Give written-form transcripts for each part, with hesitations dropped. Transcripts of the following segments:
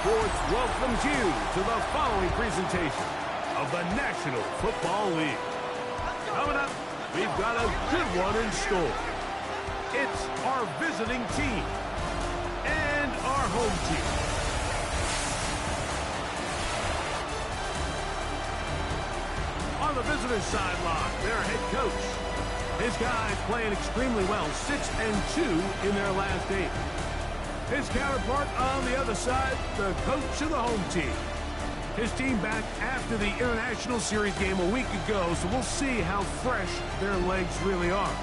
Sports welcomes you to the following presentation of the National Football League. Coming up, we've got a good one in store. It's our visiting team and our home team. On the visitor's sideline, their head coach. His guys playing extremely well, 6-2 in their last 8. His counterpart on the other side, the coach of the home team. His team back after the International Series game a week ago, so we'll see how fresh their legs really are.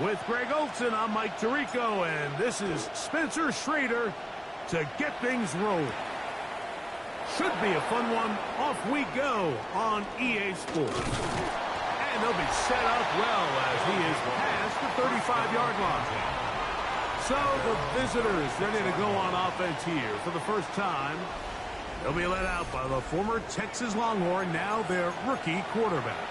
With Greg Olson, I'm Mike Tirico, and this is Spencer Schrader to get things rolling. Should be a fun one. Off we go on EA Sports. And they'll be set up well as he is past the 35-yard line. So the visitors ready to go on offense here for the first time. They'll be led out by the former Texas Longhorn, now their rookie quarterback.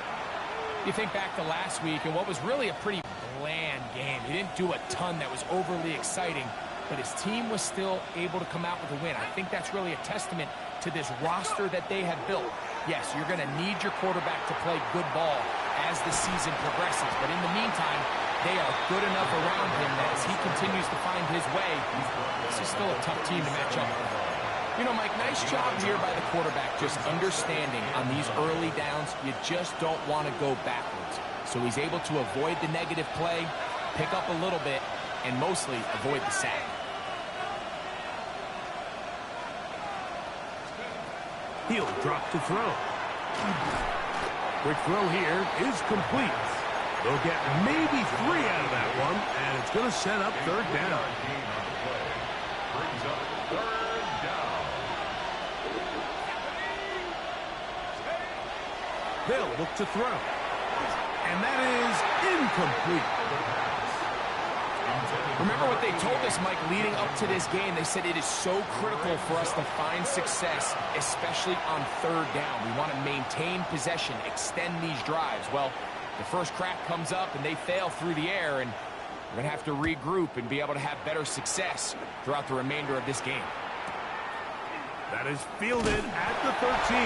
You think back to last week and what was really a pretty bland game. He didn't do a ton that was overly exciting, but his team was still able to come out with a win. I think that's really a testament to this roster that they have built. Yes, you're going to need your quarterback to play good ball as the season progresses, but in the meantime, they are good enough around him that as he continues to find his way, this is still a tough team to match up with. You know, Mike, nice job here by the quarterback, just understanding on these early downs, you just don't want to go backwards. So he's able to avoid the negative play, pick up a little bit, and mostly avoid the sack. He'll drop to throw. Quick throw here is complete. They'll get maybe 3 out of that one, and it's going to set up third down. They'll look to throw. And that is incomplete. Remember what they told us, Mike, leading up to this game. They said it is so critical for us to find success, especially on third down. We want to maintain possession, extend these drives. Well, the first crack comes up and they fail through the air, and we're going to have to regroup and be able to have better success throughout the remainder of this game. That is fielded at the 13.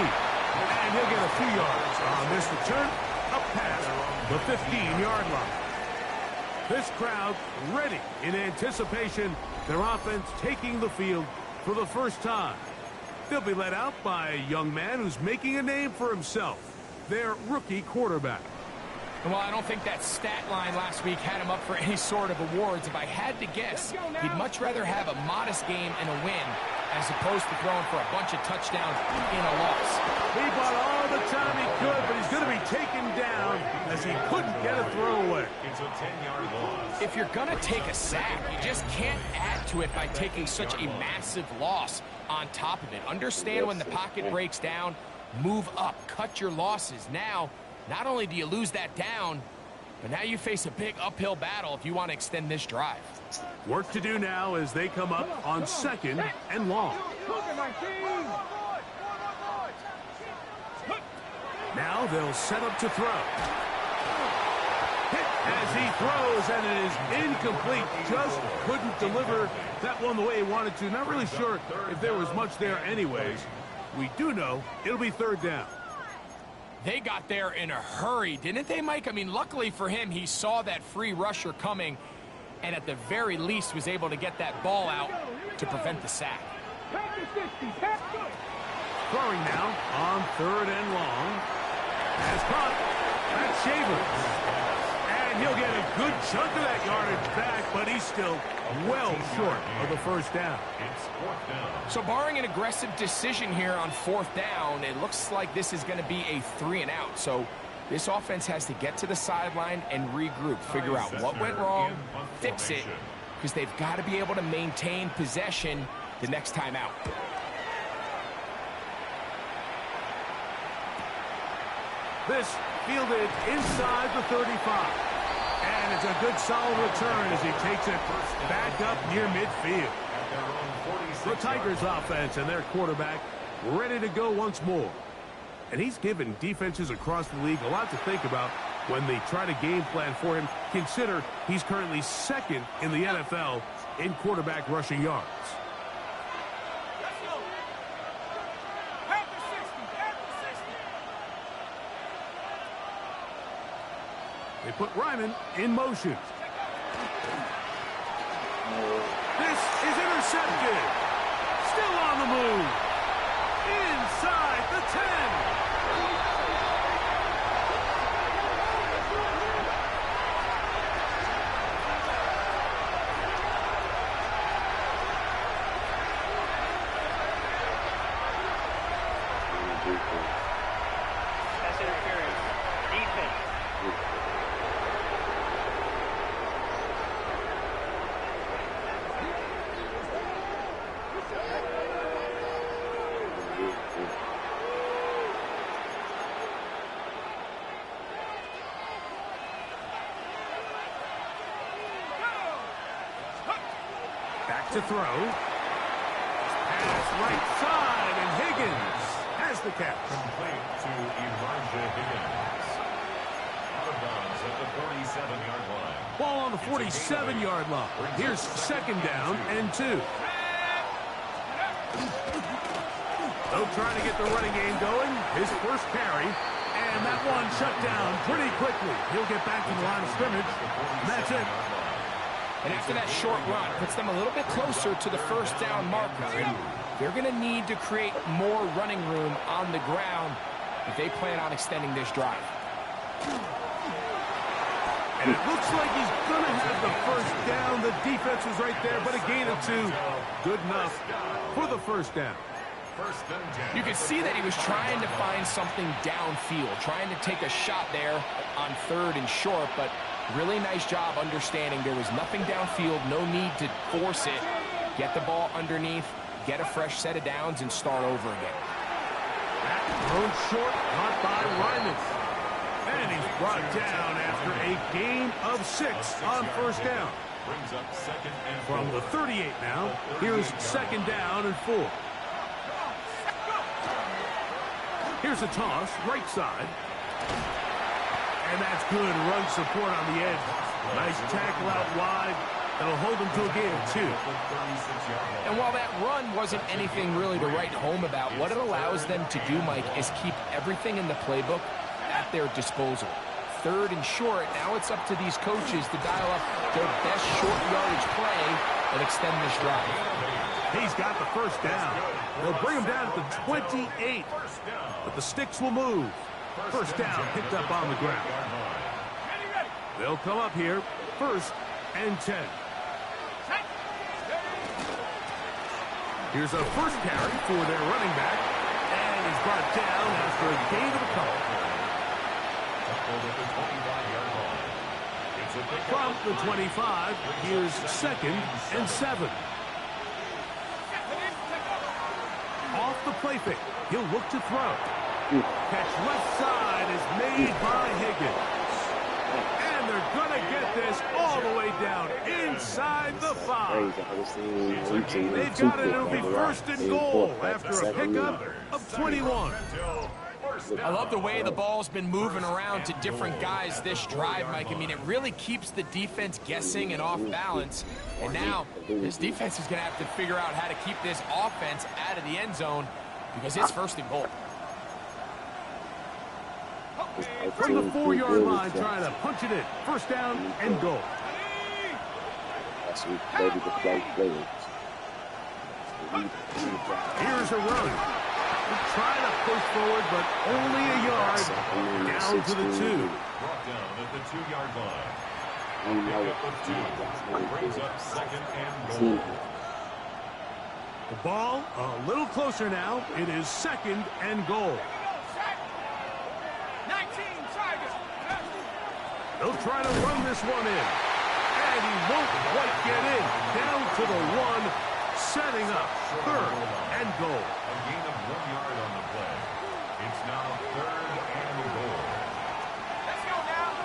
And he'll get a few yards on this return up past the 15-yard line. This crowd ready in anticipation, their offense taking the field for the first time. They'll be led out by a young man who's making a name for himself, their rookie quarterback. Well, I don't think that stat line last week had him up for any sort of awards. If I had to guess, he'd much rather have a modest game and a win as opposed to throwing for a bunch of touchdowns in a loss. He bought all the time he could, but he's going to be taken down as he couldn't get a throwaway. It's a 10-yard loss. If you're going to take a sack, you just can't add to it by taking such a massive loss on top of it. Understand when the pocket breaks down, move up, cut your losses. Now, not only do you lose that down, but now you face a big uphill battle if you want to extend this drive. Work to do now as they come up on 2nd and long. Now they'll set up to throw. Hit as he throws, and it is incomplete. Just couldn't deliver that one the way he wanted to. Not really sure if there was much there anyways. We do know it'll be third down. They got there in a hurry, didn't they, Mike? I mean, luckily for him, he saw that free rusher coming and at the very least was able to get that ball out to prevent the sack. Throwing now on 3rd and long. Has caught. That's Shavers. And he'll get a good chunk of that yardage back, but he's still well short of the first down. So barring an aggressive decision here on 4th down, it looks like this is going to be a 3-and-out. So this offense has to get to the sideline and regroup, figure out what went wrong, fix it, because they've got to be able to maintain possession the next time out. This fielded inside the 35. And it's a good solid return as he takes it back up near midfield. The Tigers offense and their quarterback ready to go once more. And he's given defenses across the league a lot to think about when they try to game plan for him. Consider he's currently second in the NFL in quarterback rushing yards. They put Ryman in motion. This is intercepted. Still on the move. Inside the 10. That's interference. Defense. Back to throw. Pass right side, and Higgins has the catch. Complete to Elijah Higgins. Out of bounds at the 47-yard line. Ball on the 47-yard line. Here's second down and 2. They'll try to get the running game going. His first carry. And that one shut down pretty quickly. He'll get back to the line of scrimmage. And that's it. And after that short run, puts them a little bit closer to the first down marker. And they're going to need to create more running room on the ground if they plan on extending this drive. And it looks like he's going to have the first down. The defense was right there, but a gain of 2. Good enough for the first down. You can see that he was trying to find something downfield, trying to take a shot there on 3rd and short, but really nice job understanding there was nothing downfield, no need to force it. Get the ball underneath, get a fresh set of downs, and start over again. Thrown short, caught by Ryman. And he's brought down after a gain of 6 on first down. Brings up second and From the 38 now, here's second down and 4. Here's a toss, right side. And that's good run support on the edge. Nice tackle out wide. That'll hold them to a gain of 2. And while that run wasn't anything really to write home about, what it allows them to do, Mike, is keep everything in the playbook at their disposal. 3rd and short, now it's up to these coaches to dial up their best short yardage play and extend this drive. He's got the first down. They'll bring him down at the 28. But the sticks will move. First down picked up on the ground. They'll come up here, 1st and 10. Here's a first carry for their running back. And he's brought down after a gain of a couple. From the 25, here's 2nd and 7. Off the play fake. He'll look to throw. Catch left side is made by Higgins. And they're going to get this all the way down inside the 5. They've got it. It'll be 1st and goal after a pickup of 21. I love the way the ball's been moving around to different guys this drive, Mike. I mean, it really keeps the defense guessing and off balance. And now this defense is going to have to figure out how to keep this offense out of the end zone because it's 1st and goal. From the 4-yard line, trying to punch it in. First down and goal. Here's a run. Trying to push forward, but only a yard. Down to the 2. Brought down at the 2-yard line. Pickup of 2. Brings up second and goal. The ball a little closer now. It is 2nd and goal. They'll try to run this one in. And he won't quite get in. Down to the 1, setting up 3rd and goal. A gain of 1 yard on the play. It's now 3rd and goal. Let's go now.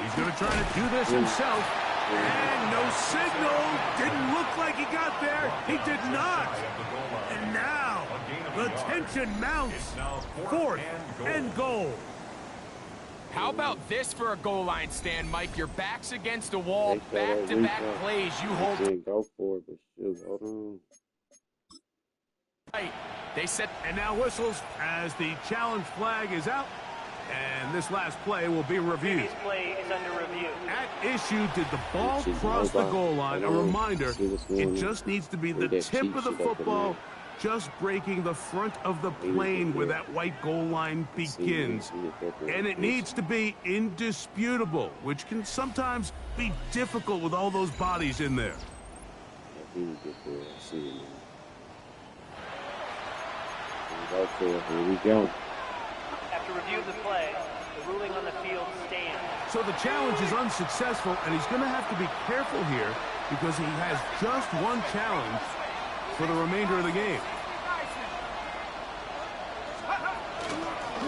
He's going to try to do this himself. And no signal. Didn't look like he got there. He did not. And now the tension mounts. 4th and goal. How about this for a goal line stand, Mike? Your back's against the wall, back-to-back plays. You hold go for it, but shoot, hold on. tight. They said, and now whistles as the challenge flag is out. And this last play will be reviewed. This play is under review. At issue, did the ball cross the goal line? A reminder, it just needs to be the tip of the football just breaking the front of the plane where that white goal line begins. And it needs to be indisputable, which can sometimes be difficult with all those bodies in there. Here we go. After review of the play, the ruling on the field stands. So the challenge is unsuccessful, and he's going to have to be careful here because he has just one challenge for the remainder of the game.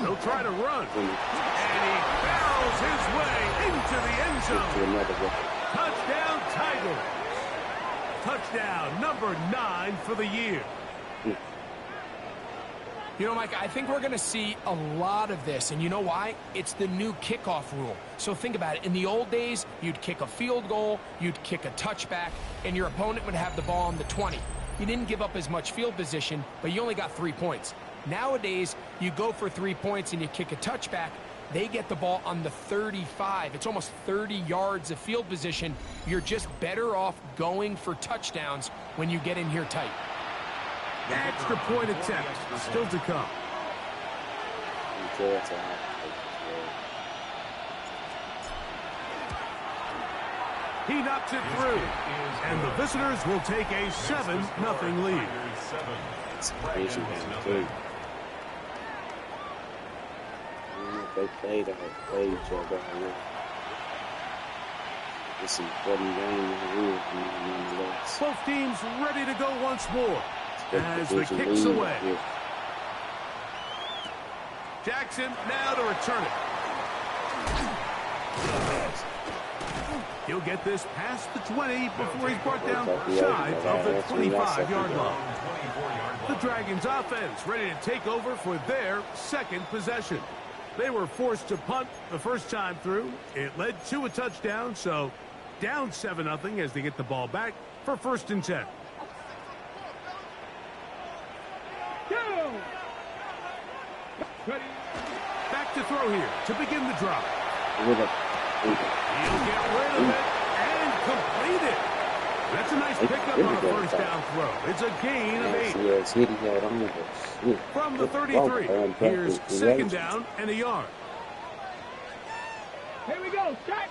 He'll try to run, and he barrels his way into the end zone. Touchdown, Tigers. Touchdown number 9 for the year. you know, Mike, I think we're going to see a lot of this. And you know why? It's the new kickoff rule. So think about it. In the old days, you'd kick a field goal, you'd kick a touchback, and your opponent would have the ball on the 20. You didn't give up as much field position, but you only got 3 points. Nowadays, you go for 3 points and you kick a touchback. They get the ball on the 35. It's almost 30 yards of field position. You're just better off going for touchdowns when you get in here tight. Extra point attempt still to come. He knocks it through, and the visitors will take a 7-0 lead. They play each other. It's some funny game. Both teams ready to go once more as the kick's away. Jackson now to return it. He'll get this past the 20 before he's brought down shy of the 25-yard line. The Dragons offense ready to take over for their second possession. They were forced to punt the first time through. It led to a touchdown, so down 7-0 as they get the ball back for 1st and 10. Back to throw here to begin the drive. He'll get rid of it and complete it. That's a nice pickup on a first down throw. It's a gain of 8. From the 33, here's 2nd down and a yard. Here we go, check.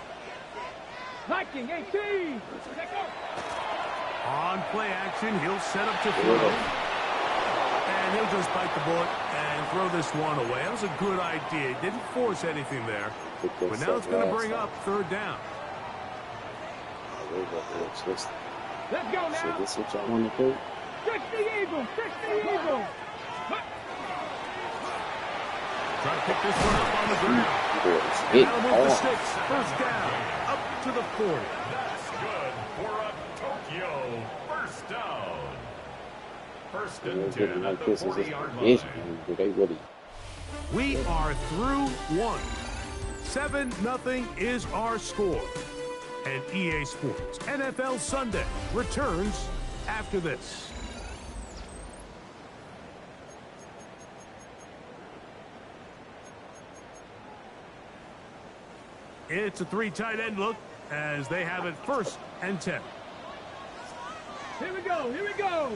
Viking 18. On play action, he'll set up to throw. And he'll just bite the bullet and throw this one away. That was a good idea. He didn't force anything there. But now it's going to bring up 3rd down. Let's go now. So this is what y'all want to do? Fix the eagle. Fix the eagle. Try to pick this one up on the ground. And that'll move the sticks. 1st down. Up to the 40. That's good for a Tokyo 1st down. 1st and 10 at the 40-yard line. We are through 1. 7-0 is our score. And EA Sports NFL Sunday returns after this. It's a 3 tight end look as they have it 1st and 10. Here we go. Here we go.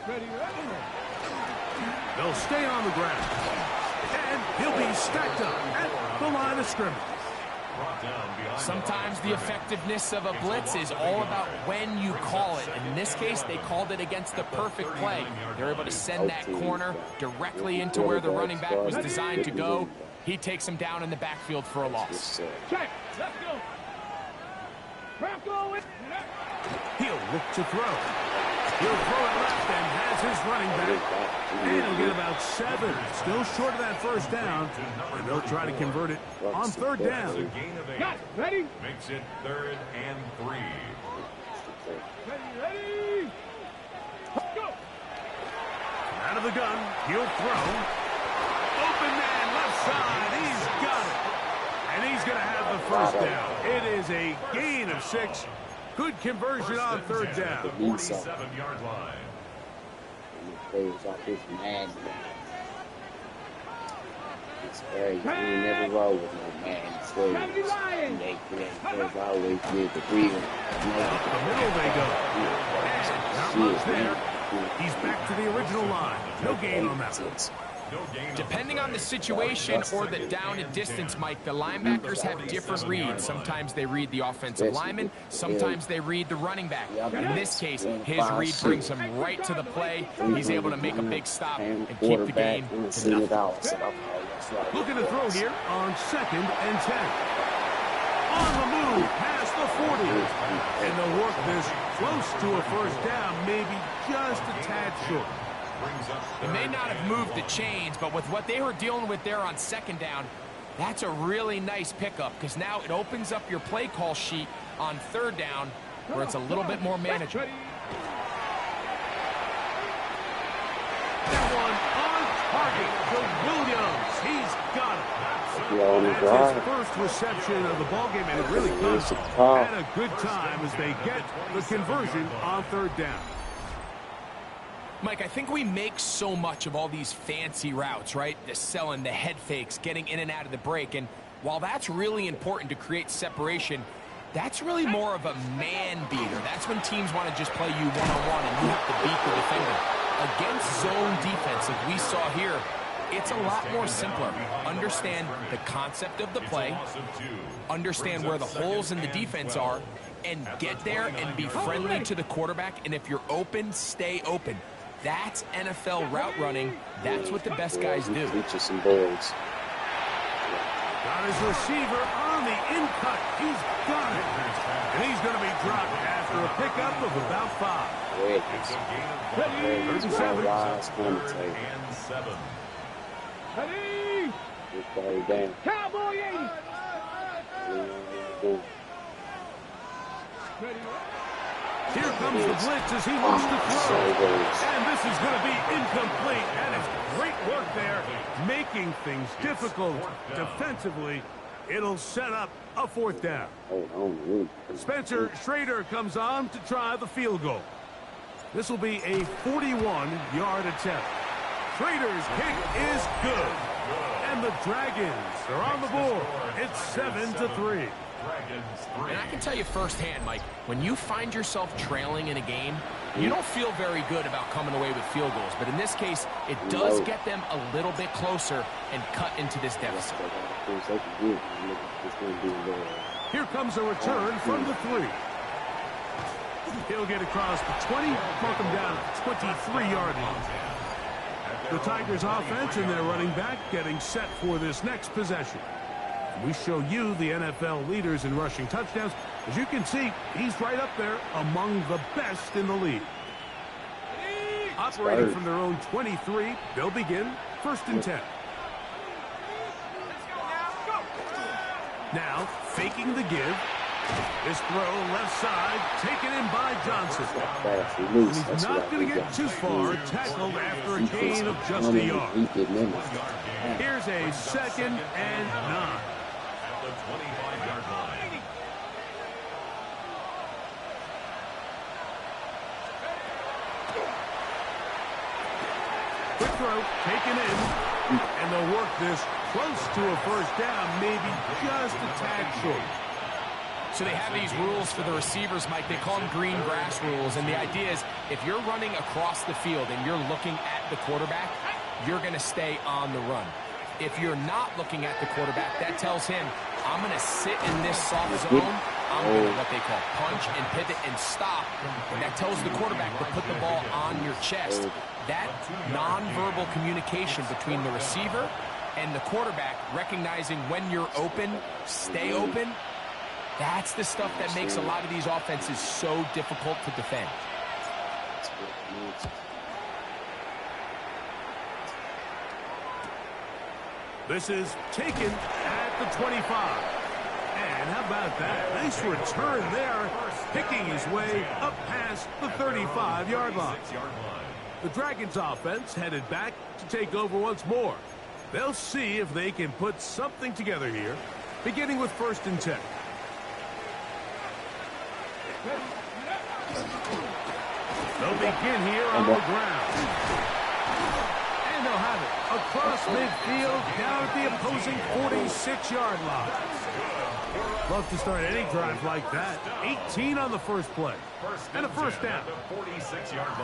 Ready, ready. They'll stay on the ground. And he'll be stacked up at the line of scrimmage. Sometimes the effectiveness of a blitz is all about when you call it. In this case, they called it against the perfect play. They're able to send that corner directly into where the running back was designed to go. He takes him down in the backfield for a loss. Check. Let's go. Bronco. He'll look to throw. He'll throw it left and has his running back And he'll get about 7. Still short of that first down. And they'll try to convert it on third down. Got it. Ready? Makes it 3rd and 3. Ready? Go! Out of the gun, he'll throw. Open man, left side, he's got it. And he's going to have the first down. It is a gain of 6. Good conversion on third down. 47-yard line. Players off his man. It's crazy. We never roll with no man players. They always did the real. The middle they go. Not much there. He's back to the original line. No gain on that one. Depending on the situation or the down and distance, Mike, the linebackers have different reads. Sometimes they read the offensive lineman. Sometimes they read the running back. In this case, his read brings him right to the play. He's able to make a big stop and keep the game to nothing. Looking to throw here on 2nd and 10. On the move, past the 40. And they'll work this close to a first down, maybe just a tad short. They may not have moved the chains, but with what they were dealing with there on 2nd down, that's a really nice pickup because now it opens up your play call sheet on 3rd down where it's a little bit more manageable. That one on target to Williams. He's got it. That's his first reception of the ballgame, and it really comes at a good time as they get the conversion on 3rd down. Mike, I think we make so much of all these fancy routes, right? The selling, the head fakes, getting in and out of the break. And while that's really important to create separation, that's really more of a man beater. That's when teams want to just play you one-on-one and you have to beat the defender. Against zone defense, like we saw here, it's a lot more simpler. Understand the concept of the play, understand where the holes in the defense are, and get there and be friendly to the quarterback. And if you're open, stay open. That's NFL route running. That's what the best guys do. Teach us some boards. Got his receiver on the in-cut. He's got it. And he's going to be dropped after a pickup of about 5. Ready? 37. Ready? Cowboy 80. Ready? Here comes the blitz as he wants to throw. And this is going to be incomplete. And it's great work there, making things difficult defensively. It'll set up a 4th down. Spencer Schrader comes on to try the field goal. This will be a 41-yard attempt. Schrader's kick is good. And the Dragons are on the board. It's 7-3. And I can tell you firsthand, Mike, when you find yourself trailing in a game, you don't feel very good about coming away with field goals. But in this case, it does get them a little bit closer and cut into this deficit. Here comes a return from the 3. He'll get across the 20, mark him down at the 23-yard line. The Tigers offense and their running back getting set for this next possession. We show you the NFL leaders in rushing touchdowns. As you can see, he's right up there among the best in the league. Operating from their own 23, they'll begin 1st and 10. Now, faking the give. This throw left side, taken in by Johnson. He's not going to get too far, tackled after a gain of just a yard. Here's a 2nd and 9. The 25-yard line. Quick throw, taken in, and they'll work this close to a first down, maybe just a tad short. So they have these rules for the receivers, Mike. They call them green grass rules, and the idea is if you're running across the field and you're looking at the quarterback, you're going to stay on the run. If you're not looking at the quarterback, that tells him, I'm going to sit in this soft zone. I'm going to what they call punch and pivot and stop. And that tells the quarterback to put the ball on your chest. That nonverbal communication between the receiver and the quarterback, recognizing when you're open, stay open, that's the stuff that makes a lot of these offenses so difficult to defend. This is taken at the 25. And how about that? Nice return there, picking his way up past the 35-yard line. The Dragons offense headed back to take over once more. They'll see if they can put something together here, beginning with 1st and 10. They'll begin here on the ground. And they'll have it across midfield down at the opposing 46-yard line. Love to start any drive like that. 18 on the first play. And a first down.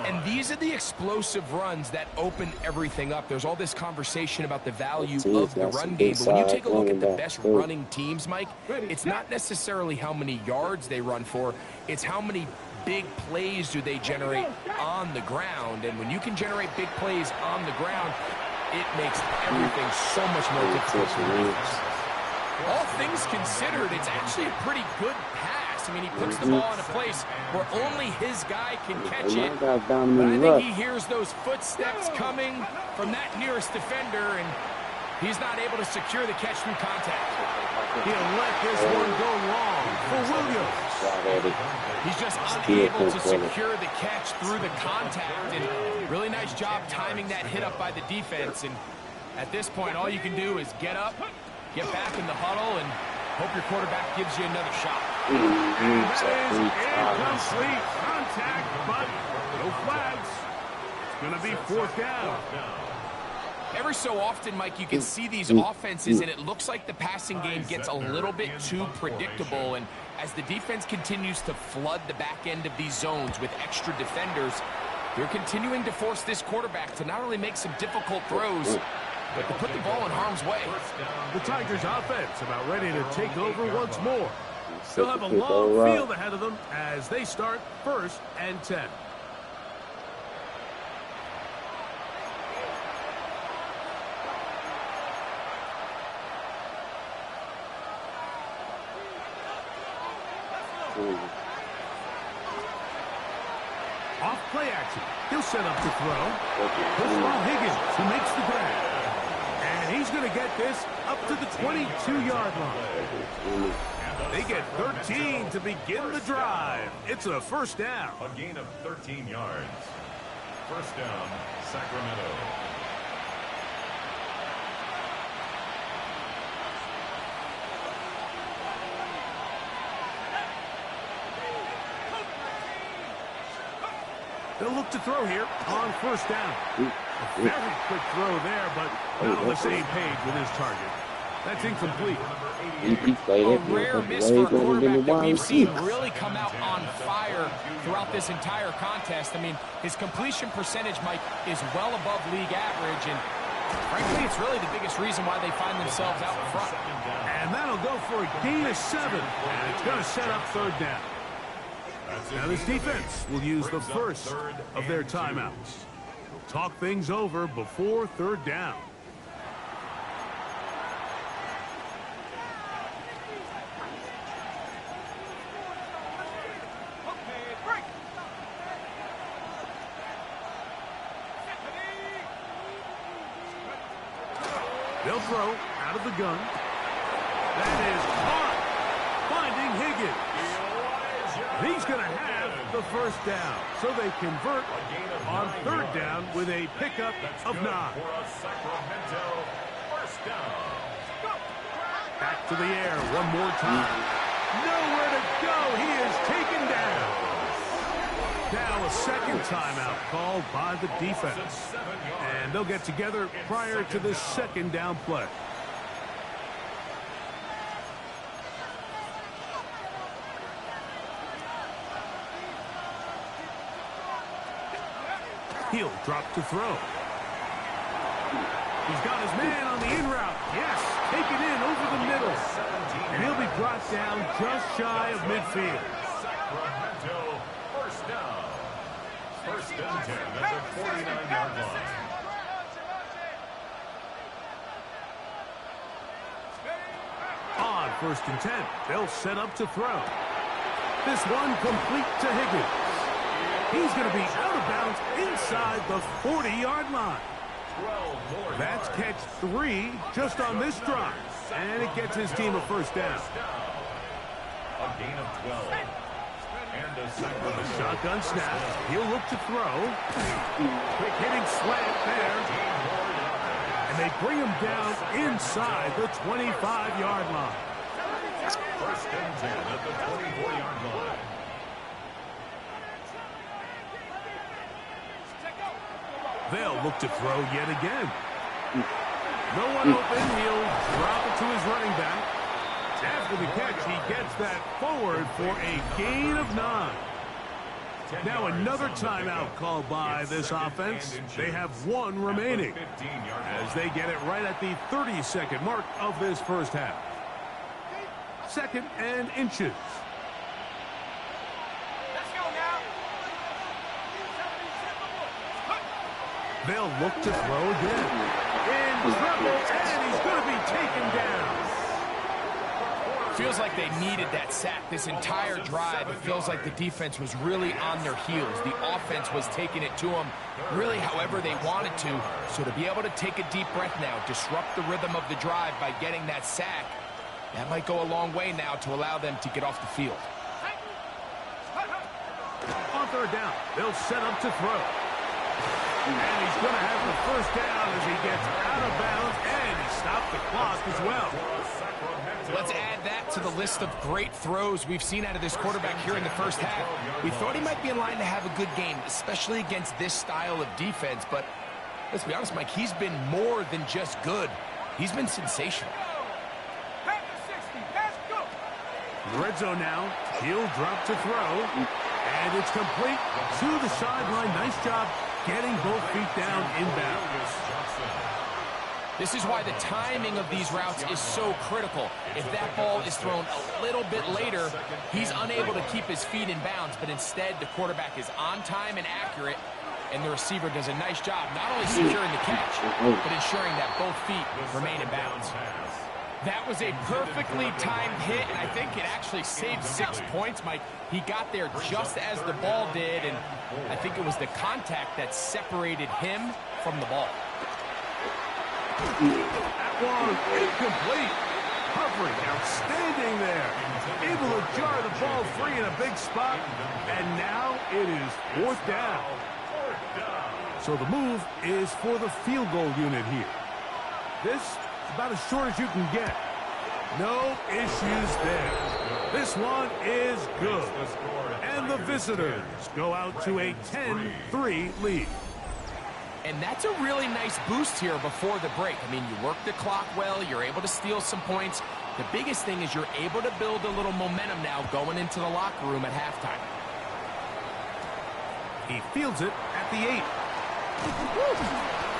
And these are the explosive runs that open everything up. There's all this conversation about the value of the run game. But when you take a look at the best running teams, Mike, it's not necessarily how many yards they run for. It's how many big plays do they generate on the ground. And when you can generate big plays on the ground, it makes everything so much more difficult to lose. All things considered, it's actually a pretty good pass. I mean, he puts the ball in a place where only his guy can catch it. But I think he hears those footsteps coming from that nearest defender, and he's not able to secure the catch through contact. He'll let this one go long for Williams. He's just unable to secure the catch through the contact, and really nice job timing that hit up by the defense. And at this point, all you can do is get up, get back in the huddle, and hope your quarterback gives you another shot. And that is incomplete contact, but no flags. It's going to be 4th down. Every so often, Mike, you can see these offenses, and it looks like the passing game gets a little bit too predictable. And as the defense continues to flood the back end of these zones with extra defenders, they're continuing to force this quarterback to not only make some difficult throws, but to put the ball in harm's way. The Tigers offense about ready to take over once more. They'll have a long field ahead of them as they start 1st and 10. Off play action. He'll set up to throw. He'll throw Higgins, who makes the grab. And he's going to get this up to the 22-yard line. They get 13 to begin the drive. It's a first down. A gain of 13 yards. First down, Sacramento. They'll look to throw here on first down. A very quick throw there, but not on the same page with his target. That's incomplete. A rare miss for a quarterback that we've seen really come out on fire throughout this entire contest. I mean, his completion percentage, Mike, is well above league average, and frankly, it's really the biggest reason why they find themselves out in front. And that'll go for a gain of 7, and it's going to set up 3rd down. Now this defense will use the first of their timeouts. They'll talk things over before 3rd down. They'll throw out of the gun. That is caught, finding Higgins. He's going to have the first down, so they convert on 3rd down with a pickup of 9. Back to the air one more time. Nowhere to go. He is taken down. Now a second timeout called by the defense. And they'll get together prior to the 2nd down play. He'll drop to throw. He's got his man on the in route. Yes, taken in over the middle. And he'll be brought down just shy of midfield. Sacramento, first down. 1st and 10 at the 49-yard line. On 1st and 10, they'll set up to throw. This one complete to Higgins. He's going to be out of bounds inside the 40-yard line. That's catch 3 just on this drive. And it gets his team a first down. A gain of 12. And a Sacramento. Shotgun snap. He'll look to throw. Quick hitting slant there. And they bring him down inside the 25-yard line. First and 10 at the 24-yard line. They'll look to throw yet again. No one open. He'll drop it to his running back. After the catch, he gets that forward for a gain of 9. Now another timeout called by this offense. They have 1 remaining as they get it right at the 30-second mark of this first half. 2nd and inches. They'll look to throw again. In trouble, and he's going to be taken down. Feels like they needed that sack this entire drive. It feels like the defense was really on their heels. The offense was taking it to them really however they wanted to. So to be able to take a deep breath now, disrupt the rhythm of the drive by getting that sack, that might go a long way now to allow them to get off the field. On 3rd down, they'll set up to throw. And he's going to have the first down as he gets out of bounds, and he stopped the clock as well. Let's add that to the list of great throws we've seen out of this quarterback here in the first half. We thought he might be in line to have a good game, especially against this style of defense. But let's be honest, Mike, he's been more than just good. He's been sensational. Red zone now. He'll drop to throw. And it's complete to the sideline. Nice job getting both feet down inbounds. This is why the timing of these routes is so critical. If that ball is thrown a little bit later, he's unable to keep his feet in bounds, but instead the quarterback is on time and accurate, and the receiver does a nice job not only securing the catch, but ensuring that both feet remain in bounds. That was a perfectly timed hit, and I think it actually saved 6 points, Mike. He got there just as the ball did, and I think it was the contact that separated him from the ball. That one incomplete. Hovering, outstanding there. Able to jar the ball free in a big spot, and now it is 4th down. So the move is for the field goal unit here. This about as short as you can get. No issues there. This one is good. And the visitors go out to a 10-3 lead. And that's a really nice boost here before the break. I mean, you work the clock well, you're able to steal some points. The biggest thing is you're able to build a little momentum now going into the locker room at halftime. He fields it at the 8.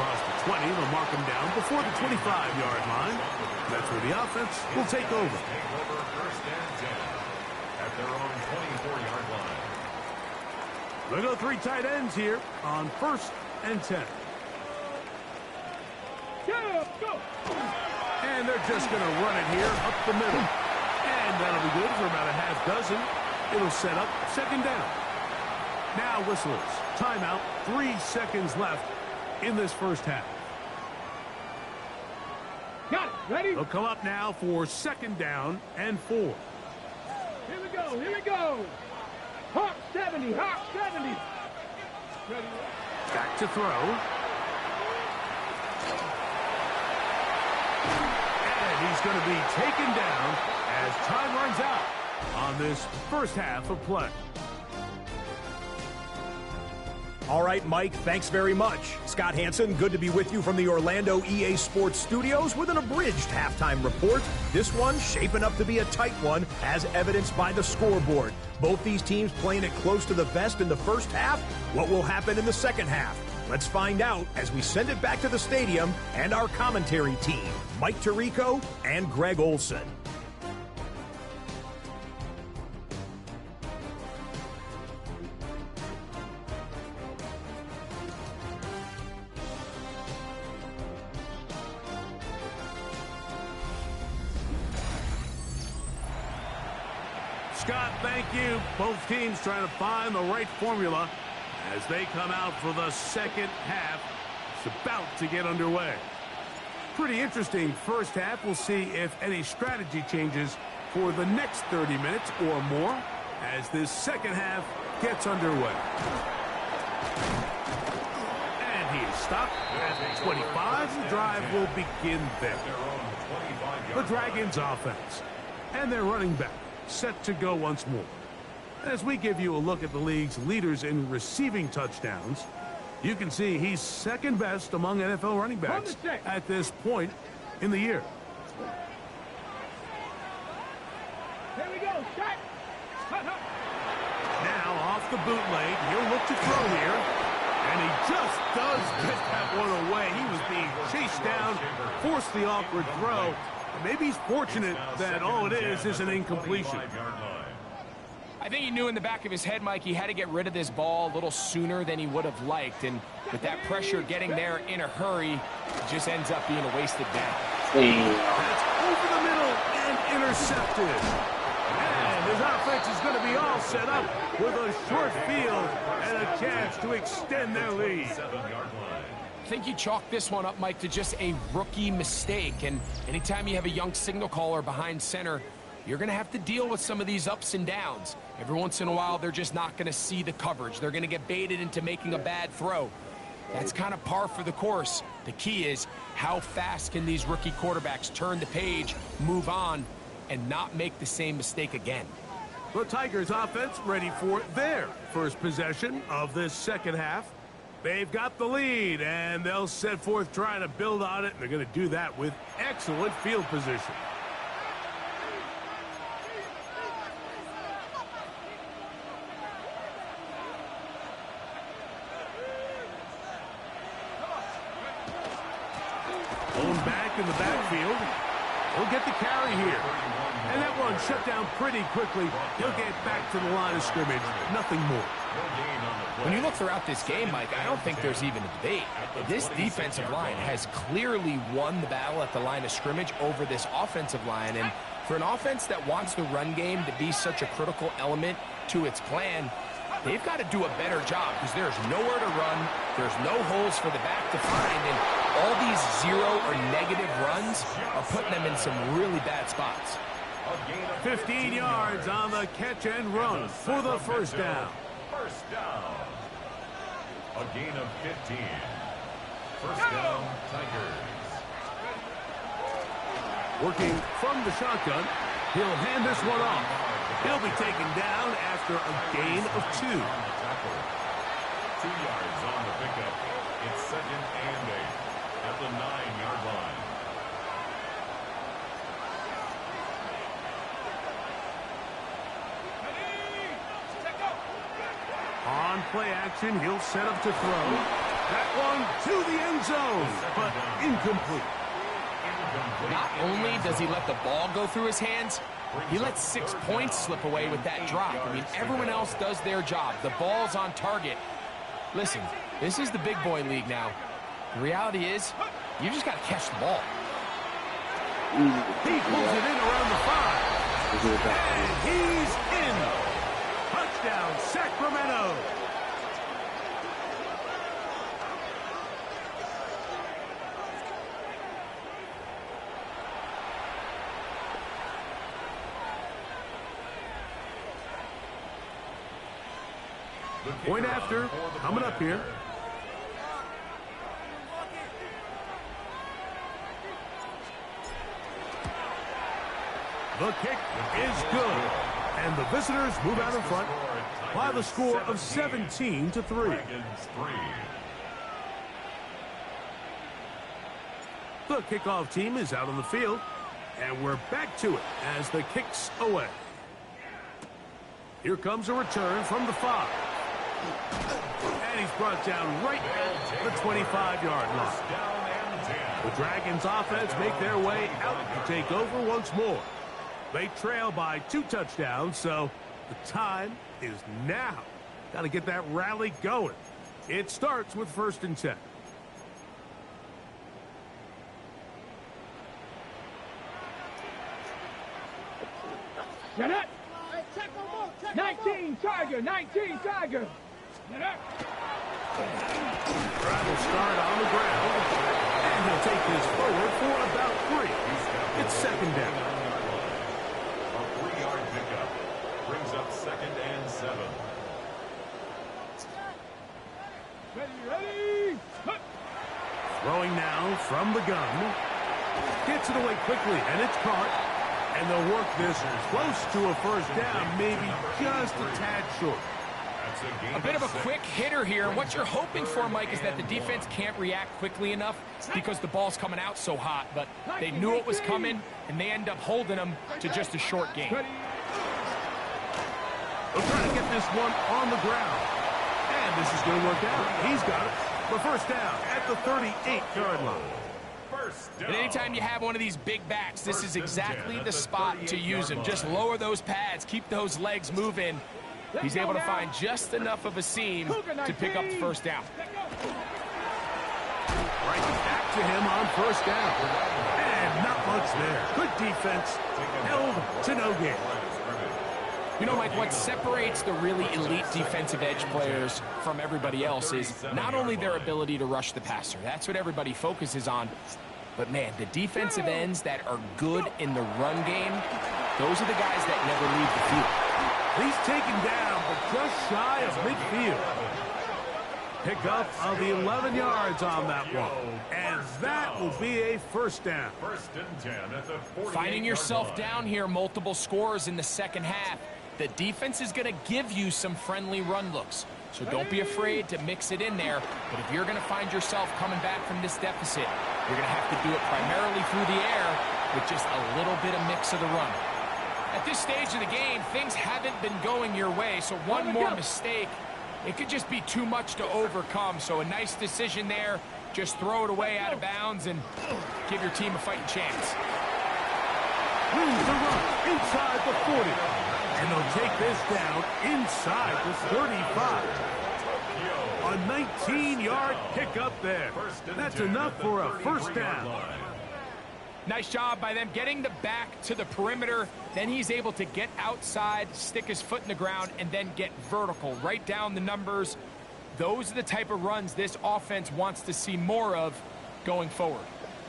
Across the 20, they'll mark him down before the 25-yard line. That's where the offense will take over. First and 10 at their own 24-yard line. We'll go 3 tight ends here on 1st and 10. Go! And they're just going to run it here up the middle. And that'll be good for about a half dozen. It'll set up 2nd down. Now whistles. Timeout. 3 seconds left in this first half. Got it. Ready? They'll come up now for 2nd down and 4. Here we go. Here we go. Hawk 70. Hawk 70. Ready? Back to throw. And he's going to be taken down as time runs out on this first half of play. All right, Mike, thanks very much. Scott Hansen, good to be with you from the Orlando EA Sports Studios with an abridged halftime report. This one shaping up to be a tight one, as evidenced by the scoreboard. Both these teams playing it close to the vest in the first half. What will happen in the second half? Let's find out as we send it back to the stadium and our commentary team, Mike Tirico and Greg Olson. Scott, thank you. Both teams trying to find the right formula as they come out for the second half. about to get underway. Pretty interesting first half. We'll see if any strategy changes for the next 30 minutes or more as this second half gets underway. And he is stopped at the 25. The drive will begin there. The Dragons offense and their running back set to go once more. As we give you a look at the league's leaders in receiving touchdowns, you can see he's second best among NFL running backs at this point in the year. Here we go, shot. Now off the bootleg, he'll look to throw here. And he just does get that one away. He was being chased down, forced the awkward throw. And maybe he's fortunate that all it is an incompletion. I think he knew in the back of his head, Mike, he had to get rid of this ball a little sooner than he would have liked. And with that pressure getting there in a hurry, it just ends up being a wasted down. That's over the middle and intercepted. And his offense is going to be all set up with a short field and a chance to extend their lead. I think you chalk this one up, Mike, to just a rookie mistake. And anytime you have a young signal caller behind center, you're going to have to deal with some of these ups and downs. Every once in a while, they're just not going to see the coverage. They're going to get baited into making a bad throw. That's kind of par for the course. The key is how fast can these rookie quarterbacks turn the page, move on, and not make the same mistake again. The Tigers offense ready for their first possession of this second half. They've got the lead, and they'll set forth trying to build on it. And they're going to do that with excellent field position. Owned back in the backfield. He'll get the carry here. And that one shut down pretty quickly. He'll get back to the line of scrimmage. Nothing more. When you look throughout this game, Mike, I don't think there's even a debate. This defensive line has clearly won the battle at the line of scrimmage over this offensive line. And for an offense that wants the run game to be such a critical element to its plan, they've got to do a better job because there's nowhere to run. There's no holes for the back to find. And all these zero or negative runs are putting them in some really bad spots. 15 yards on the catch and run for the first down. First down. A gain of 15. First down, Tigers. Working from the shotgun, he'll hand this one off. He'll be taken down after a gain of 2. 2 yards on the pickup. It's second and 8 at the 9-yard line. On play action, he'll set up to throw. That one to the end zone, but incomplete. Not only does he let the ball go through his hands, he lets 6 points slip away with that drop. I mean, everyone else does their job. The ball's on target. Listen, this is the big boy league now. The reality is, you just got to catch the ball. He pulls it in around the 5. And he's in. Touchdown, Sacramento. Point after, coming up here. The kick is good. And the visitors move out in front by the score of 17-3. The kickoff team is out on the field. And we're back to it as the kick's away. Here comes a return from the 5. And he's brought down right at the 25-yard line. The Dragons offense make their way out to take over once more. They trail by 2 touchdowns, so the time is now. Got to get that rally going. It starts with 1st and 10. Get up. 19 Tiger, 19 Tiger. Get up. Try to start on the ground. take this forward for about 3. It's second down. A 3-yard pickup brings up 2nd and 7. Ready. Throwing now from the gun. Gets it away quickly, and it's caught. And they'll work this close to a first down, maybe just a tad short. A bit of a quick hitter here. And what you're hoping for, Mike, is that the defense can't react quickly enough because the ball's coming out so hot. But they knew it was coming, and they end up holding them to just a short gain. They'll try to get this one on the ground. And this is going to work out. He's got it. The first down at the 38-yard line. And anytime you have one of these big backs, this is exactly the spot to use him. Just lower those pads, keep those legs moving. He's able to find just enough of a seam to pick up the first down. Right back to him on first down. And not much there. Good defense. Held to no gain. You know, Mike, what separates the really elite defensive edge players from everybody else is not only their ability to rush the passer. That's what everybody focuses on. But, man, the defensive ends that are good in the run game, those are the guys that never leave the field. He's taken down, but just shy of midfield. Pick up of the 11 yards on that one. And that will be a first down. 1st and 10 at the 48-yard Finding yourself line. down here, multiple scores in the second half. The defense is going to give you some friendly run looks. So don't be afraid to mix it in there. But if you're going to find yourself coming back from this deficit, you're going to have to do it primarily through the air with just a little bit of mix of the run. At this stage of the game, things haven't been going your way. So one more mistake, it could just be too much to overcome. So a nice decision there. Just throw it away out of bounds and give your team a fighting chance. Wins the run inside the 40. And they'll take this down inside the 35. A 19-yard pickup there. That's enough for a first down. Nice job by them getting the back to the perimeter. Then he's able to get outside, stick his foot in the ground, and then get vertical. Right down the numbers. Those are the type of runs this offense wants to see more of going forward.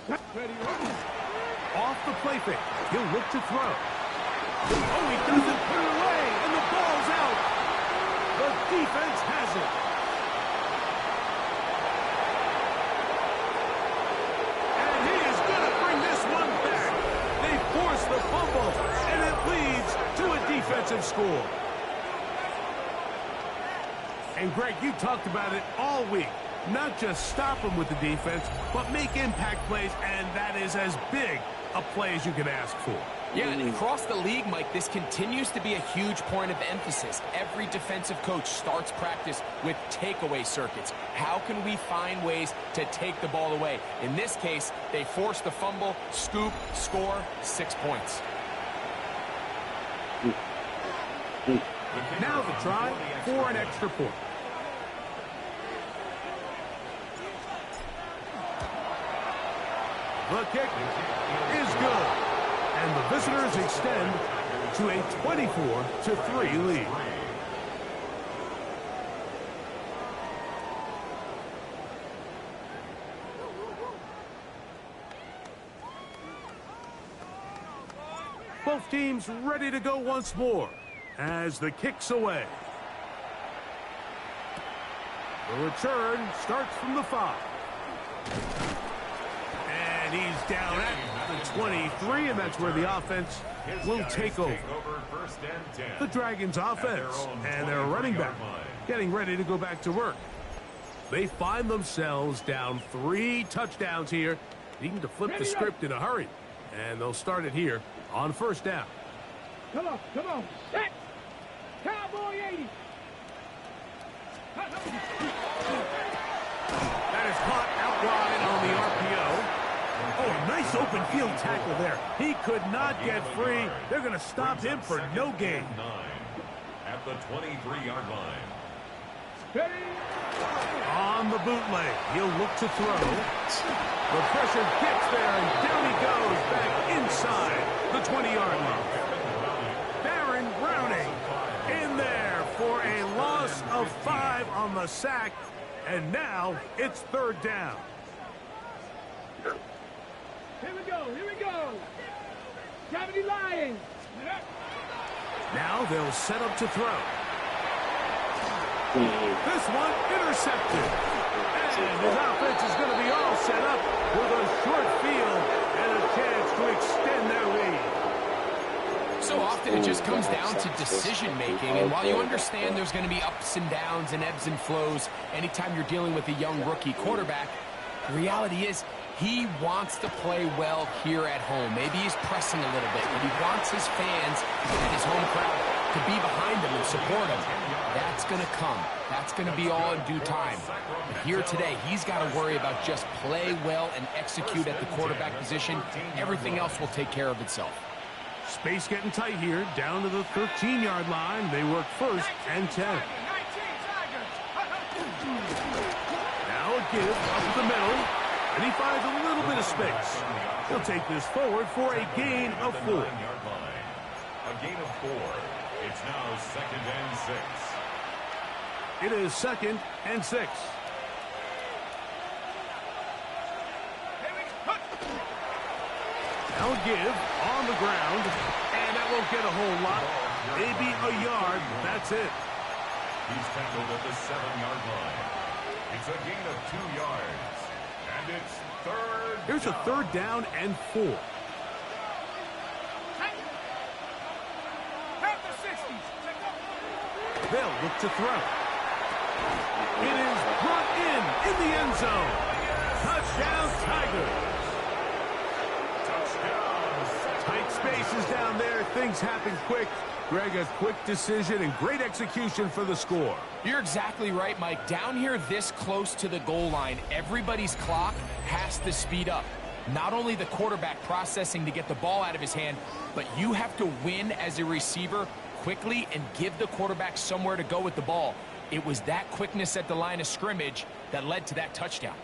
Off the play fake. He'll look to throw. Oh, he doesn't put it away, and the ball's out. The defense has it. And he is going to bring this one back. They force the fumble, and it leads to a defensive score. And, Greg, you talked about it all week. Not just stop them with the defense, but make impact plays, and that is as big a play as you can ask for. Yeah, and across the league, Mike, this continues to be a huge point of emphasis. Every defensive coach starts practice with takeaway circuits. How can we find ways to take the ball away? In this case, they force the fumble, scoop, score, 6 points. Now the try for an extra point. The kick is good. And the visitors extend to a 24-3 lead. Both teams ready to go once more as the kick's away. The return starts from the 5. And he's down at the 23, and that's where the offense will take over. The Dragons offense and their running back getting ready to go back to work. They find themselves down 3 touchdowns here, needing to flip the script in a hurry. And they'll start it here on first down. Come on. Set. Cowboy 80. That is caught out wide on the RPO. Oh, nice open field tackle there. He could not get free. They're going to stop him for no gain. At the 23-yard line. Ready. On the bootleg, he'll look to throw. The pressure gets there, and down he goes back inside the 20-yard line. Baron Browning in there for a loss of 5 on the sack, and now it's third down. Here we go. Here we go. 70 Lions. Now they'll set up to throw. This one intercepted. And his offense is going to be all set up with a short field and a chance to extend their lead. So often it just comes down to decision-making, and while you understand there's going to be ups and downs and ebbs and flows anytime you're dealing with a young rookie quarterback, the reality is he wants to play well here at home. Maybe he's pressing a little bit, but he wants his fans and his home crowd to be behind him and support him. That's going to come. That's going to be all in due time. But here today, he's got to worry about just play well and execute at the quarterback position. Everything else will take care of itself. Space getting tight here, down to the 13-yard line. They work first and 10. Now a give up the middle, and he finds a little bit of space. He'll take this forward for a gain of 4. A gain of 4. It's now 2nd and 6. It is 2nd and 6. Now a give on the ground, and that won't get a whole lot. Maybe a yard. That's it. He's tackled at the 7-yard line. It's a gain of 2 yards, and it's 3rd. Here's a 3rd down and 4. They'll look to throw. It is brought in the end zone. Touchdown, Tigers. Tight spaces down there. Things happen quick. Greg, a quick decision and great execution for the score. You're exactly right, Mike. Down here this close to the goal line, everybody's clock has to speed up. Not only the quarterback processing to get the ball out of his hand, but you have to win as a receiver quickly and give the quarterback somewhere to go with the ball. It was that quickness at the line of scrimmage that led to that touchdown.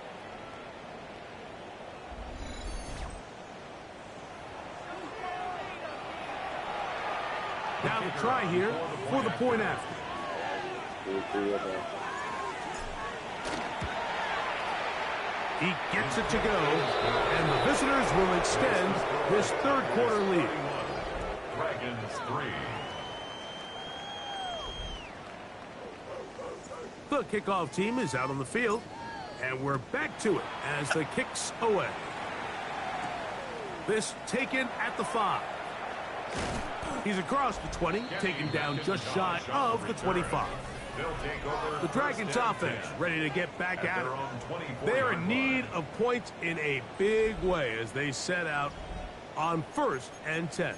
Now the try here for the point after. He gets it to go, and the visitors will extend this 3rd quarter lead. Dragons 3. The kickoff team is out on the field, and we're back to it as the kick's away. This taken at the 5. He's across the 20, taken down just shy of the 25. The Dragons offense ready to get back at it. They're in need of points in a big way as they set out on 1st and 10.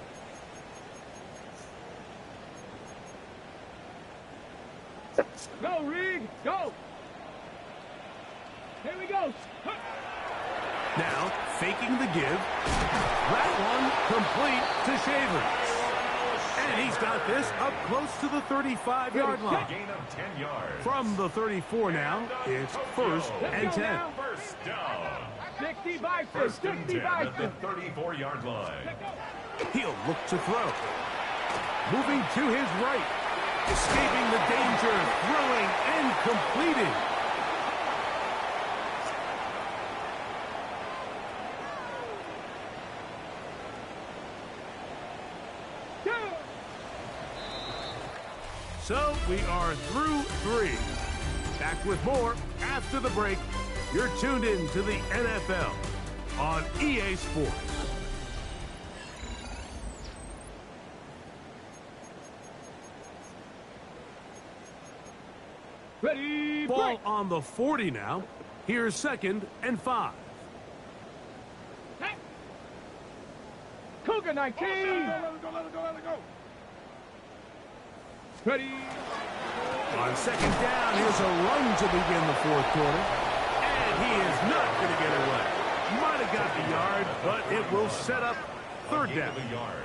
Go, Reed, go. Here we go. Now, faking the give. That one complete to Shavers. And he's got this up close to the 35-yard line. Gain of 10 yards. From the 34 now, it's 1st and 10. First down. 60 Bison, 1st and 60 10 at Bison. the 34-yard line. He'll look to throw. Moving to his right. Escaping the danger, throwing and completing. So we are through 3. Back with more after the break. You're tuned in to the NFL on EA Sports. Ready, Ball break. on the 40 now. Here's 2nd and 5. Hey. Cougar 19. Let it go. Ready. On 2nd down, here's a run to begin the 4th quarter. And he is not going to get away. Might have got the yard, but it will set up 3rd down. The yard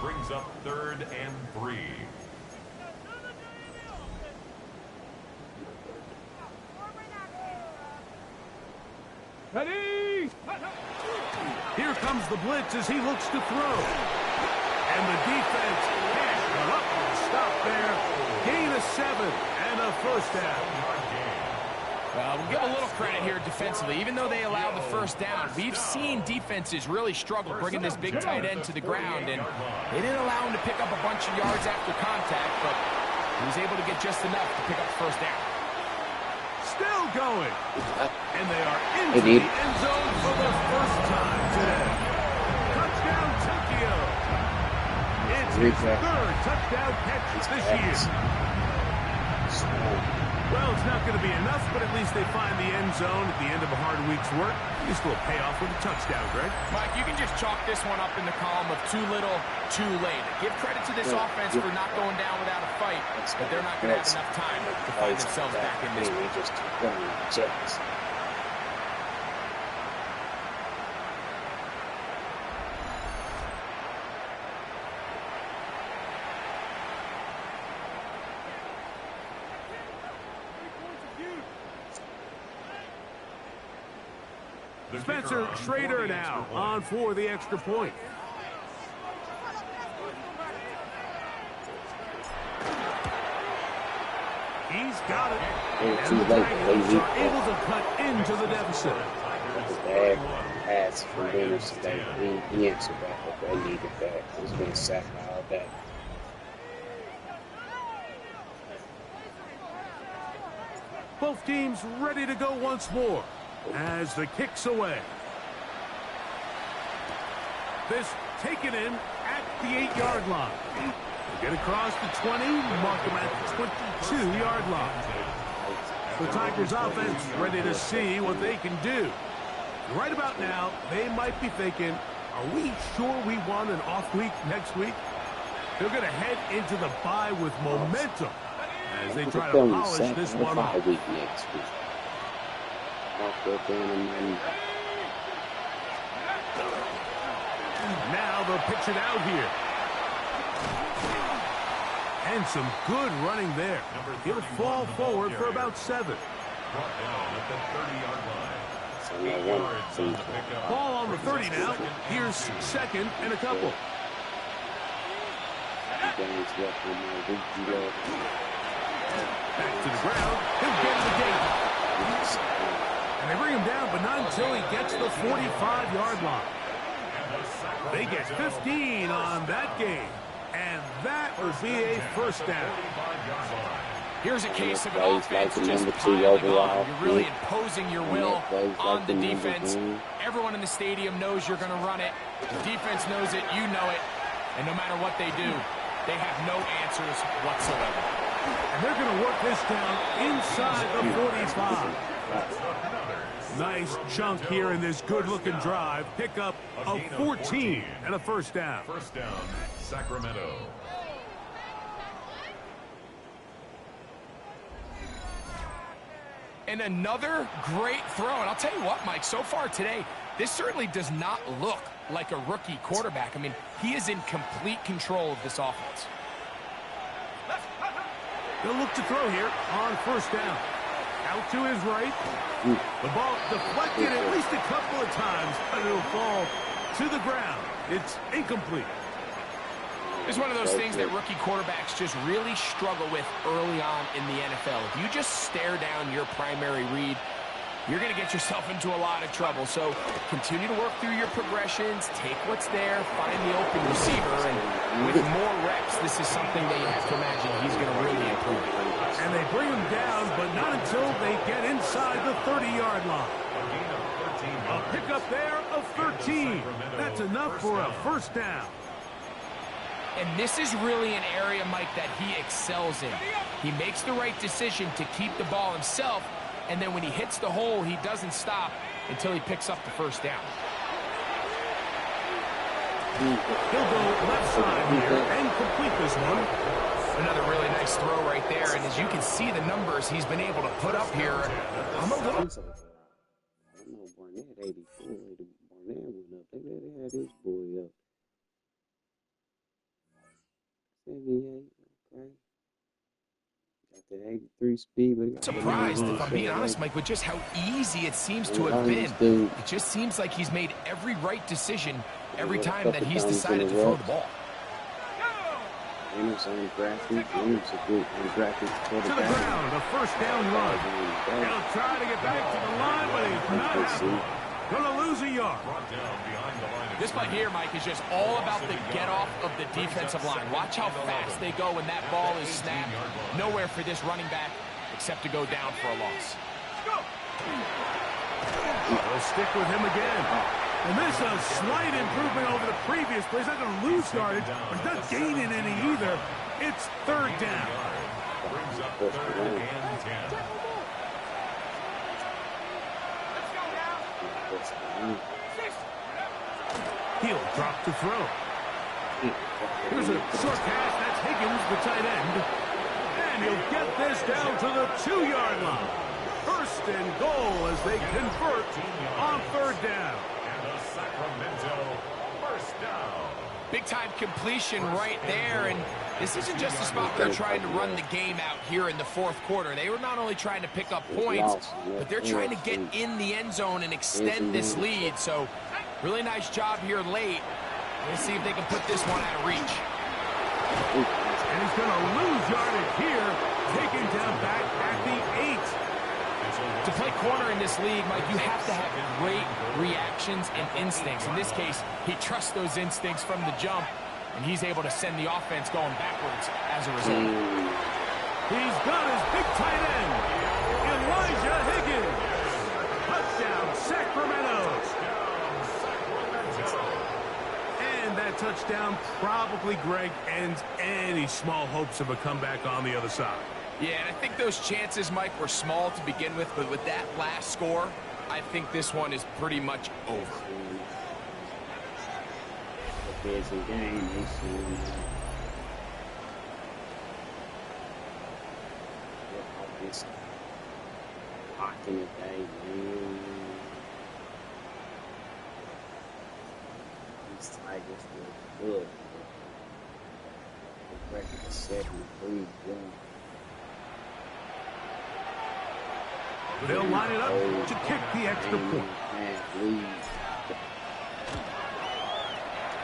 brings up 3rd and 3. Ready. Here comes the blitz as he looks to throw. And the defense can't run up and stop there. Gain of 7 and a 1st down. Well, we'll give a little credit here defensively. Even though they allowed the first down, we've seen defenses really struggle bringing this big tight end to the ground, and they didn't allow him to pick up a bunch of yards after contact, but he was able to get just enough to pick up the first down. Still going. And they are into the end zone for the first time today. Touchdown, Tokyo. It's his third touchdown catch this year. Well, it's not going to be enough, but at least they find the end zone at the end of a hard week's work. At least a little payoff with a touchdown, Greg. Mike, you can just chalk this one up in the column of too little, too late. Give credit to this offense for not going down without a fight, but they're not going to have enough time to find themselves back in this one. Spencer Schrader now on for the extra point. He's got it. And the Tigers are able to cut into the deficit. Bad pass for winners today. He answered back, but they needed that. He's been sacked all day. Both teams ready to go once more as the kick's away. This taken in at the 8-yard line. They get across the 20, mark them at the 22-yard line. The Tigers offense ready to see what they can do. Right about now, they might be thinking, are we sure we want an off week next week? They're going to head into the bye with momentum as they try to polish this one off. Now they'll pitch it out here. And some good running there. He'll fall forward for about 7. Ball on the 30 now. Here's second and a couple. Back to the ground. He'll get the gate. And they bring him down, but not until he gets the 45-yard line. They get 15 on that game. And that will be a first down. Here's a case of an offense just piling on. You're really imposing your will on the defense. Everyone in the stadium knows you're going to run it. The defense knows it. You know it. And no matter what they do, they have no answers whatsoever. And they're going to work this down inside the 45. Nice chunk here in this good-looking drive. Pick up a 14 and a first down. First down, Sacramento. And another great throw. And I'll tell you what, Mike, so far today, this certainly does not look like a rookie quarterback. I mean, he is in complete control of this offense. They'll look to throw here on first down. Out to his right. The ball deflected at least a couple of times, but it'll fall to the ground. It's incomplete. It's one of those things that rookie quarterbacks just really struggle with early on in the NFL. If you just stare down your primary read, you're going to get yourself into a lot of trouble. So continue to work through your progressions, take what's there, find the open receiver, and with more reps, this is something that you have to imagine he's going to really improve. And they bring him down, but not until they get inside the 30-yard line. A pickup there of 13. That's enough for a first down. And this is really an area, Mike, that he excels in. He makes the right decision to keep the ball himself, and then when he hits the hole, he doesn't stop until he picks up the first down. He'll go left side here and complete this one. Another really nice throw right there, and as you can see the numbers he's been able to put up here, I'm a little... I know Barnett 84, Barnett went up. They had his boy up. 78, okay. Got the 83 speed. Surprised, if I'm being honest, Mike, with just how easy it seems to have been. It just seems like he's made every right decision every time that he's decided to throw the ball. Reynolds undrafted. Reynolds a good undrafted quarterback. To the ground, a first down run. He'll try to get back to the line, but he's not having it. Gonna lose a yard. This play here, Mike, is just all about the get-off of the defensive line. Watch how fast they go when that ball is snapped. Nowhere for this running back except to go down for a loss. They'll stick with him again. And this is a slight improvement over the previous play. He's not going to lose yardage, but he's not gaining any either. It's third down. Brings up third and 10. He'll drop to throw. Here's a short pass. That's Higgins, the tight end. And he'll get this down to the 2-yard line. First and goal as they convert on third down. And a Sacramento first down. Big-time completion right there, and this isn't just a spot they're trying to run the game out here in the fourth quarter. They were not only trying to pick up points, but they're trying to get in the end zone and extend this lead. So, really nice job here late. Let's see if they can put this one out of reach. And he's going to lose yardage here, taken down back at the 8. To play corner in this league, Mike, you have to have great reactions and instincts. In this case, he trusts those instincts from the jump, and he's able to send the offense going backwards as a result. He's got his big tight end, Elijah Higgins. Touchdown, Sacramento. And that touchdown probably, Greg, ends any small hopes of a comeback on the other side. Yeah, and I think those chances, Mike, were small to begin with, but with that last score, I think this one is pretty much over. There's a game, this hot in the day, man. These Tigers were good. The record is 7-3. They'll line it up to kick the extra point.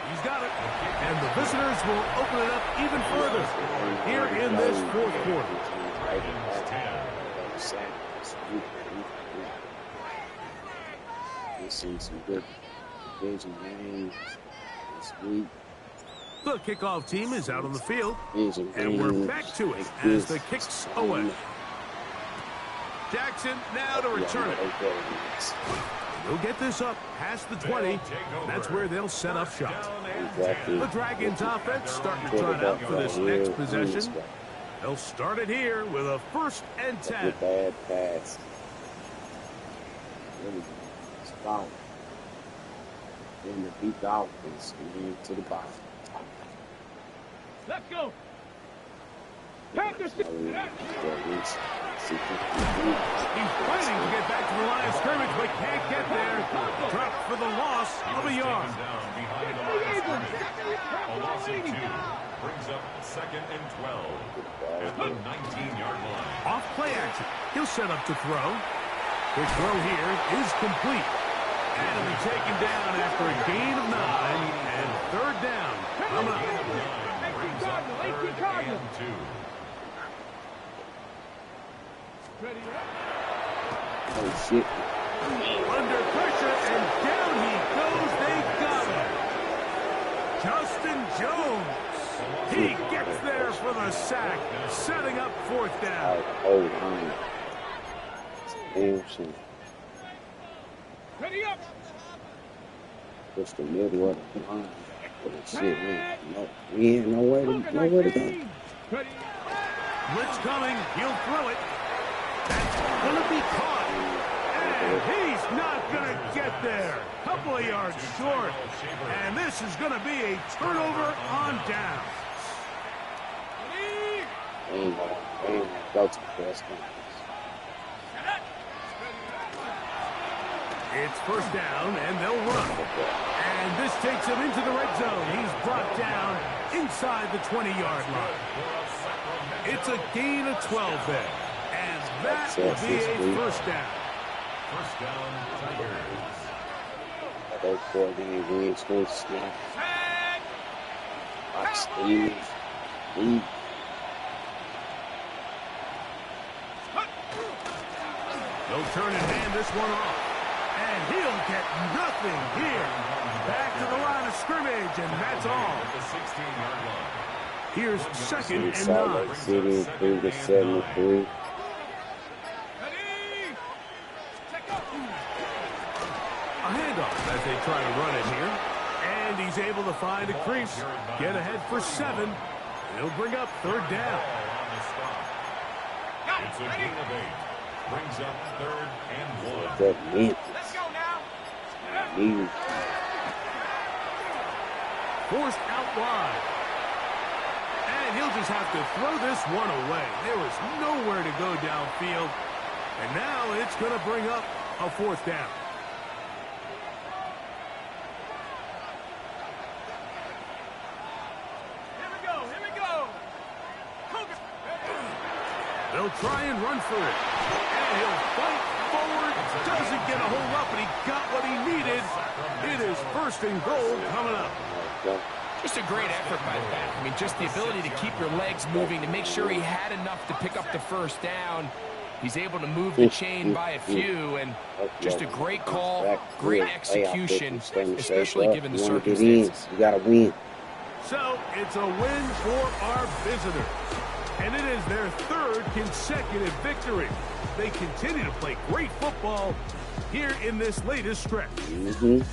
He's got it. And the visitors will open it up even further here in this fourth quarter. We've seen some good division games this week. The kickoff team is out on the field. And we're back to it as the kick's away. Jackson now to return it. He'll get this up past the 20. That's where they'll set up shop. The Dragons offense starting to trot out for this next possession. They'll start it here with a 1st and 10. Bad pass. Really strong. Then the beat the offense and to the bottom. Let's go. Panthers. He's fighting to get back to the line of scrimmage, but can't get there. Dropped for the loss of a yard. A loss of 2 brings up 2nd and 12 at the 19-yard line. Off play action. He'll set up to throw. The throw here is complete. And it'll be taken down after a gain of 9 and third down. Coming up. Brings up 3rd and 2. Oh, shit. Under pressure, and down he goes. They got him. Justin Jones. He gets there for the sack, setting up 4th down. Hold on. Anderson. Ready up. Push the middle of the line. Shit, man. No, we ain't nowhere to go. Blitz coming. He'll throw it. That's going to be caught. And he's not going to get there. Couple of yards short. And this is going to be a turnover on downs. Ain't go to the press conference. It's 1st down, and they'll run. And this takes him into the red zone. He's brought down inside the 20-yard line. It's a gain of 12 there. And that will be a 1st down. 1st down, Tigers. Those 4 game wins, first snap. Watch Steve. They'll turn and hand this one off. And he'll get nothing here. Back to the line of scrimmage, and that's all. Here's second and Salt 9. Lake City improved to 73. A handoff as they try to run it here. And he's able to find a crease. Get ahead for 7. He'll bring up third down. It's a gain of 8. Brings up 3rd and 1. That Memphis. Let's go now. Forced out wide. And he'll just have to throw this one away. There was nowhere to go downfield. And now it's going to bring up a 4th down. They'll try and run for it. And he'll fight forward. Doesn't get a hold up, but he got what he needed. It is 1st and goal coming up. Just a great effort by the back. I mean, just the ability to keep your legs moving to make sure he had enough to pick up the 1st down. He's able to move the chain by a few, and just a great call, great execution, especially given the circumstances. You gotta win. So it's a win for our visitors. And it is their 3rd consecutive victory. They continue to play great football here in this latest stretch. Yeah,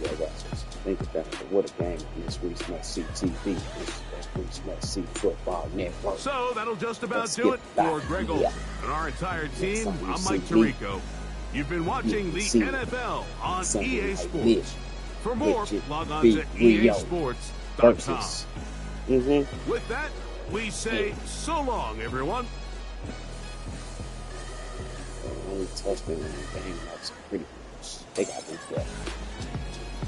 guys, think about it. What a game on this ReeceMustSee TV. This ReeceMustSee Football Network. So that'll just about do it for Greg Olsen and our entire team. I'm Mike Tirico. You've been watching the NFL on EA Sports. For more, log on to EASports.com. With that, we say so long, everyone. The only touchdown in the game, that's pretty much. They got this guy.